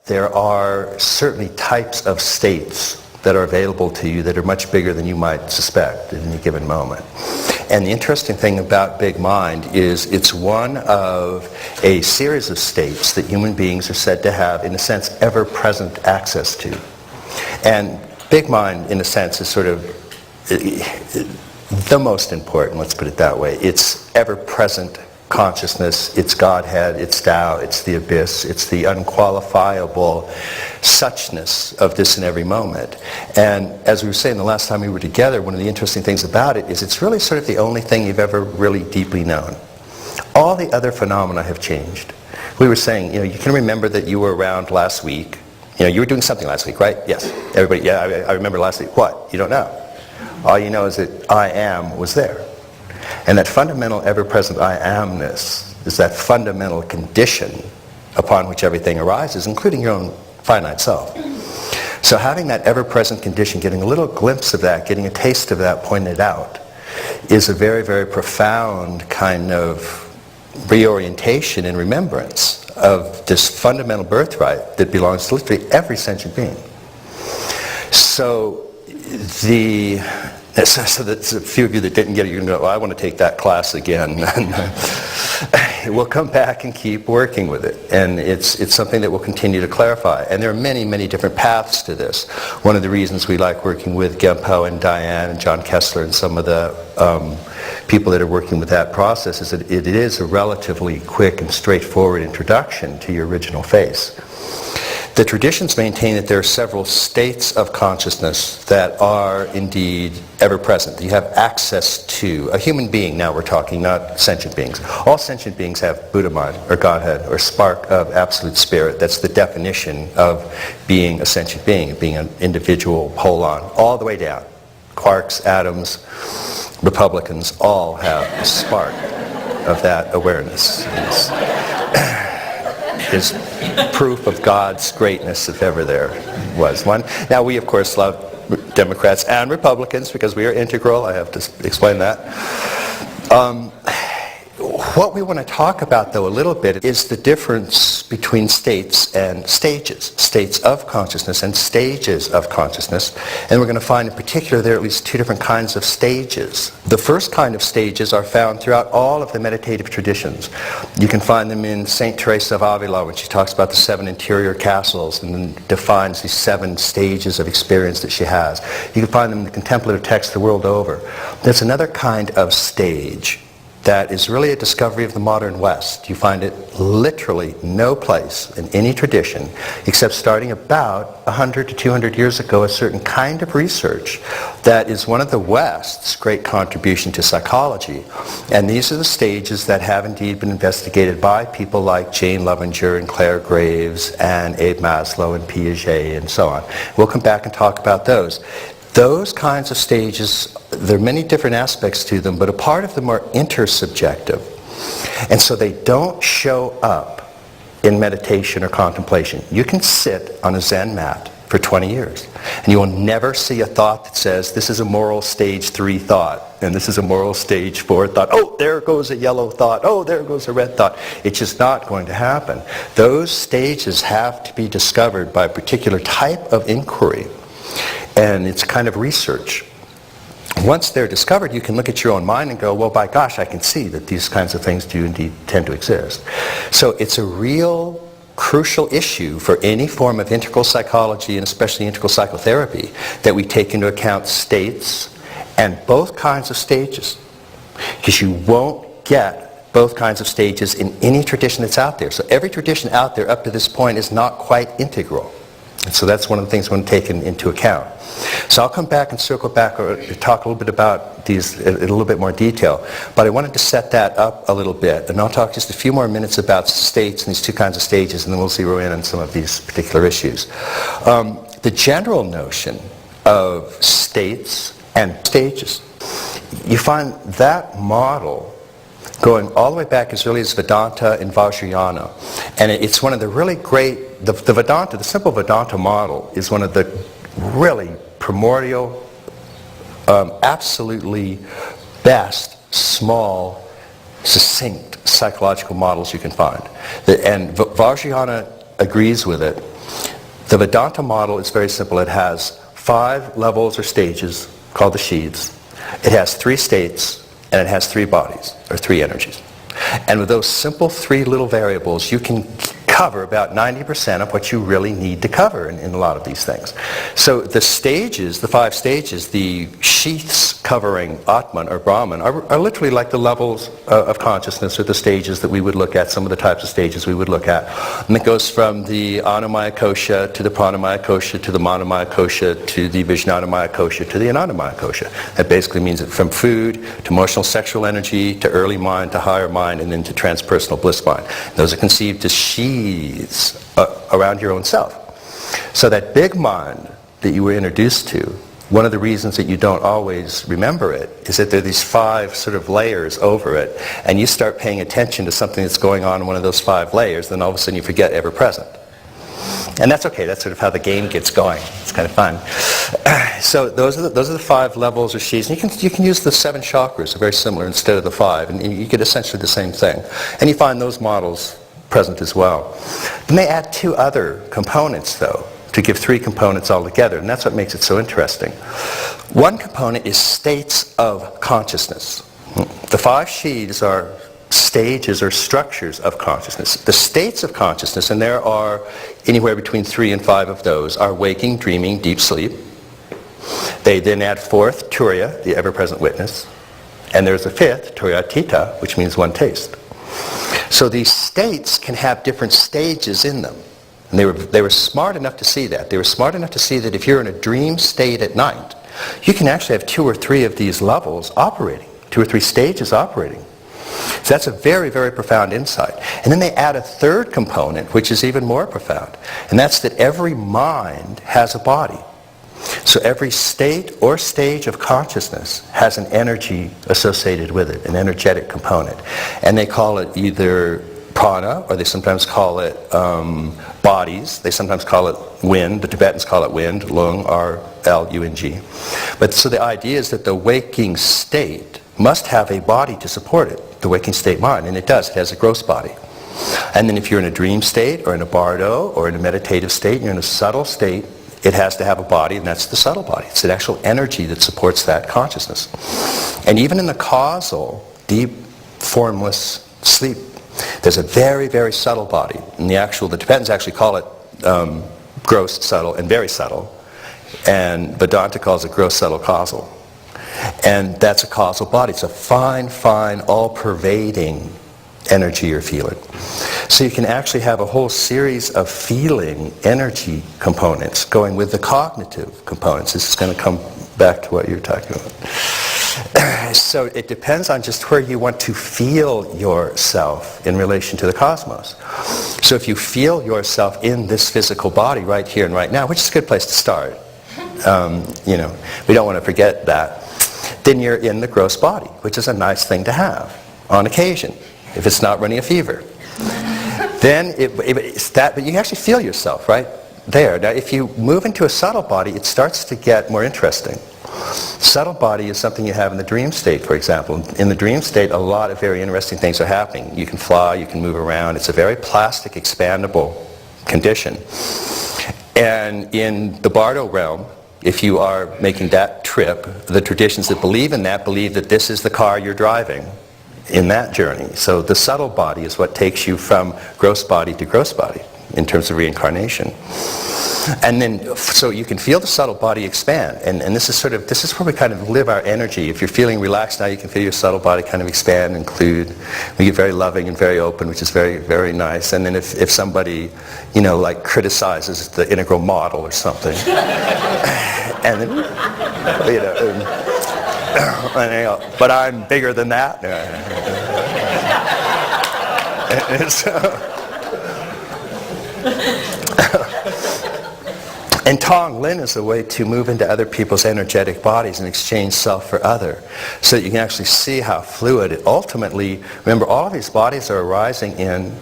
there are certainly types of states that are available to you that are much bigger than you might suspect at any given moment. And the interesting thing about Big Mind is it's one of a series of states that human beings are said to have, in a sense, ever-present access to. And Big Mind, in a sense, is sort of the most important, let's put it that way. It's ever-present consciousness, it's Godhead, it's Tao, it's the abyss, it's the unqualifiable suchness of this in every moment. And as we were saying the last time we were together, one of the interesting things about it is it's really sort of the only thing you've ever really deeply known. All the other phenomena have changed. We were saying, you can remember that you were around last week. You were doing something last week, right? Yes. Everybody, yeah, I remember last week. What? You don't know. All you know is that I am was there. And that fundamental ever-present I amness is that fundamental condition upon which everything arises, including your own finite self. So having that ever-present condition, getting a little glimpse of that, getting a taste of that pointed out, is a very, very profound kind of reorientation and remembrance of this fundamental birthright that belongs to literally every sentient being. So that's a few of you that didn't get it, you're going to go, well, I want to take that class again. We'll come back and keep working with it. And it's something that we'll continue to clarify. And there are many, many different paths to this. One of the reasons we like working with Genpo and Diane and John Kessler and some of the people that are working with that process is that it is a relatively quick and straightforward introduction to your original face. The traditions maintain that there are several states of consciousness that are indeed ever-present, that you have access to. A human being, now we're talking, not sentient beings. All sentient beings have Buddha mind, or Godhead, or spark of absolute spirit. That's the definition of being a sentient being, being an individual holon, all the way down. Quarks, atoms, Republicans, all have a spark of that awareness. Is proof of God's greatness, if ever there was one. Now, we, of course, love Democrats and Republicans because we are integral. I have to explain that. What we want to talk about, though, a little bit is the difference between states and stages. States of consciousness and stages of consciousness. And we're going to find in particular there are at least two different kinds of stages. The first kind of stages are found throughout all of the meditative traditions. You can find them in St. Teresa of Avila when she talks about the 7 interior castles and then defines these 7 stages of experience that she has. You can find them in the contemplative texts the world over. There's another kind of stage that is really a discovery of the modern West. You find it literally no place in any tradition except starting about 100 to 200 years ago, a certain kind of research that is one of the West's great contribution to psychology. And these are the stages that have indeed been investigated by people like Jane Lovinger and Claire Graves and Abe Maslow and Piaget and so on. We'll come back and talk about those. Those kinds of stages, there are many different aspects to them, but a part of them are intersubjective. And so they don't show up in meditation or contemplation. You can sit on a Zen mat for 20 years, and you will never see a thought that says, this is a moral stage 3 thought, and this is a moral stage 4 thought. Oh, there goes a yellow thought. Oh, there goes a red thought. It's just not going to happen. Those stages have to be discovered by a particular type of inquiry. And it's kind of research. Once they're discovered, you can look at your own mind and go, well, by gosh, I can see that these kinds of things do indeed tend to exist. So it's a real crucial issue for any form of integral psychology, and especially integral psychotherapy, that we take into account states and both kinds of stages. Because you won't get both kinds of stages in any tradition that's out there. So every tradition out there up to this point is not quite integral. And so that's one of the things we want to take into account. So I'll come back and circle back or talk a little bit about these in a little bit more detail. But I wanted to set that up a little bit. And I'll talk just a few more minutes about states and these two kinds of stages, and then we'll zero in on some of these particular issues. The general notion of states and stages, you find that model going all the way back as early as Vedanta and Vajrayana. And it's one of the really great, the Vedanta, the simple Vedanta model is one of the really primordial, absolutely best, small, succinct psychological models you can find. And Vajrayana agrees with it. The Vedanta model is very simple. It has 5 levels or stages called the sheaths. It has 3 states, and it has 3 bodies, or 3 energies. And with those simple 3 little variables, you can cover about 90% of what you really need to cover in a lot of these things. So the stages, the 5 stages, the sheaths covering Atman or Brahman are literally like the levels of consciousness, or the stages that we would look at, some of the types of stages we would look at. And it goes from the Annamaya Kosha to the Pranamaya Kosha to the Manomaya Kosha to the Vijnanamaya Kosha to the Anandamaya Kosha. That basically means that from food to emotional sexual energy to early mind to higher mind and then to transpersonal bliss mind. Those are conceived as sheaths around your own self. So that big mind that you were introduced to, one of the reasons that you don't always remember it is that there are these 5 sort of layers over it, and you start paying attention to something that's going on in one of those 5 layers, then all of a sudden you forget ever present. And that's okay. That's sort of how the game gets going. It's kind of fun. So those are the 5 levels or sheaths. And you can use the 7 chakras, they're very similar, instead of the 5, and you get essentially the same thing. And you find those models present as well. Then they add 2 other components, though, to give 3 components altogether, and that's what makes it so interesting. One component is states of consciousness. The 5 sheaths are stages or structures of consciousness. The states of consciousness, and there are anywhere between 3 and 5 of those, are waking, dreaming, deep sleep. They then add 4th, Turiya, the ever-present witness, and there's a 5th, Turiyatita, which means one taste. So these states can have different stages in them. And they were smart enough to see that. They were smart enough to see that if you're in a dream state at night, you can actually have 2 or 3 of these levels operating, 2 or 3 stages operating. So that's a very, very profound insight. And then they add a 3rd component, which is even more profound. And that's that every mind has a body. So every state or stage of consciousness has an energy associated with it, an energetic component. And they call it either prana, or they sometimes call it bodies. They sometimes call it wind. The Tibetans call it wind, lung, R-L-U-N-G. But so the idea is that the waking state must have a body to support it, the waking state mind, and it does. It has a gross body. And then if you're in a dream state, or in a bardo, or in a meditative state, you're in a subtle state, it has to have a body, and that's the subtle body. It's an actual energy that supports that consciousness. And even in the causal, deep, formless sleep, there's a very, very subtle body. And the Tibetans actually call it gross, subtle, and very subtle. And Vedanta calls it gross, subtle, causal. And that's a causal body. It's a fine, fine, all-pervading energy or feeling. So you can actually have a whole series of feeling energy components going with the cognitive components. This is going to come back to what you're talking about. So it depends on just where you want to feel yourself in relation to the cosmos. So if you feel yourself in this physical body right here and right now, which is a good place to start, we don't want to forget that, then you're in the gross body, which is a nice thing to have on occasion, if it's not running a fever. Then it's that, but you can actually feel yourself right there. Now if you move into a subtle body, it starts to get more interesting. Subtle body is something you have in the dream state, for example. In the dream state, a lot of very interesting things are happening. You can fly, you can move around. It's a very plastic, expandable condition. And in the bardo realm, if you are making that trip, the traditions that believe in that believe that this is the car you're driving in that journey. So the subtle body is what takes you from gross body to gross body in terms of reincarnation. And then, so you can feel the subtle body expand. And this is where we kind of live our energy. If you're feeling relaxed now, you can feel your subtle body kind of expand, include. We get very loving and very open, which is very, very nice. And then if somebody, like criticizes the integral model or something, and then, but I'm bigger than that. And Tong Lin is a way to move into other people's energetic bodies and exchange self for other, so that you can actually see how fluid it ultimately. Remember, all of these bodies are arising in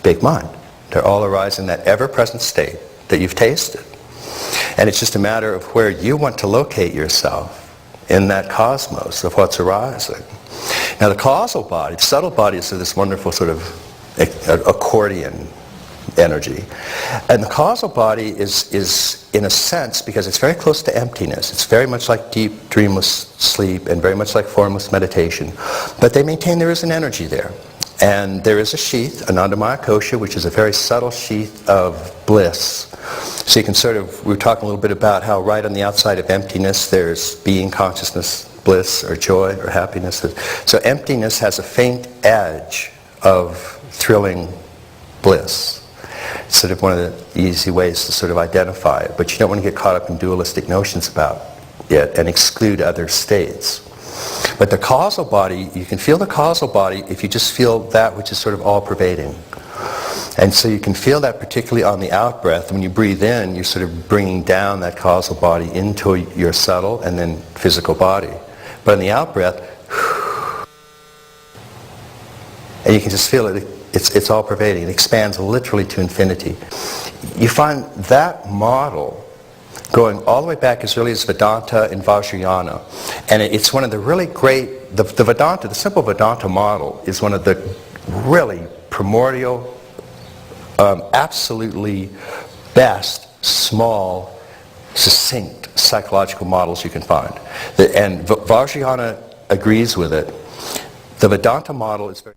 big mind. They're all arising in that ever-present state that you've tasted. And it's just a matter of where you want to locate yourself in that cosmos of what's arising. Now the causal body, the subtle bodies are this wonderful sort of accordion energy. And the causal body is in a sense, because it's very close to emptiness, it's very much like deep dreamless sleep and very much like formless meditation, but they maintain there is an energy there. And there is a sheath, Anandamaya Kosha, which is a very subtle sheath of bliss. So you can sort of, we were talking a little bit about how right on the outside of emptiness there's being, consciousness, bliss, or joy, or happiness. So emptiness has a faint edge of thrilling bliss. It's sort of one of the easy ways to sort of identify it, but you don't want to get caught up in dualistic notions about it and exclude other states. But the causal body, you can feel the causal body if you just feel that which is sort of all-pervading. And so you can feel that particularly on the out-breath. When you breathe in, you're sort of bringing down that causal body into your subtle and then physical body. But on the out-breath, and you can just feel it, it's all-pervading. It expands literally to infinity. You find that model going all the way back as early as Vedanta and Vajrayana. And it's one of the really great, the Vedanta, the simple Vedanta model is one of the really primordial, absolutely best, small, succinct psychological models you can find. And Vajrayana agrees with it. The Vedanta model is very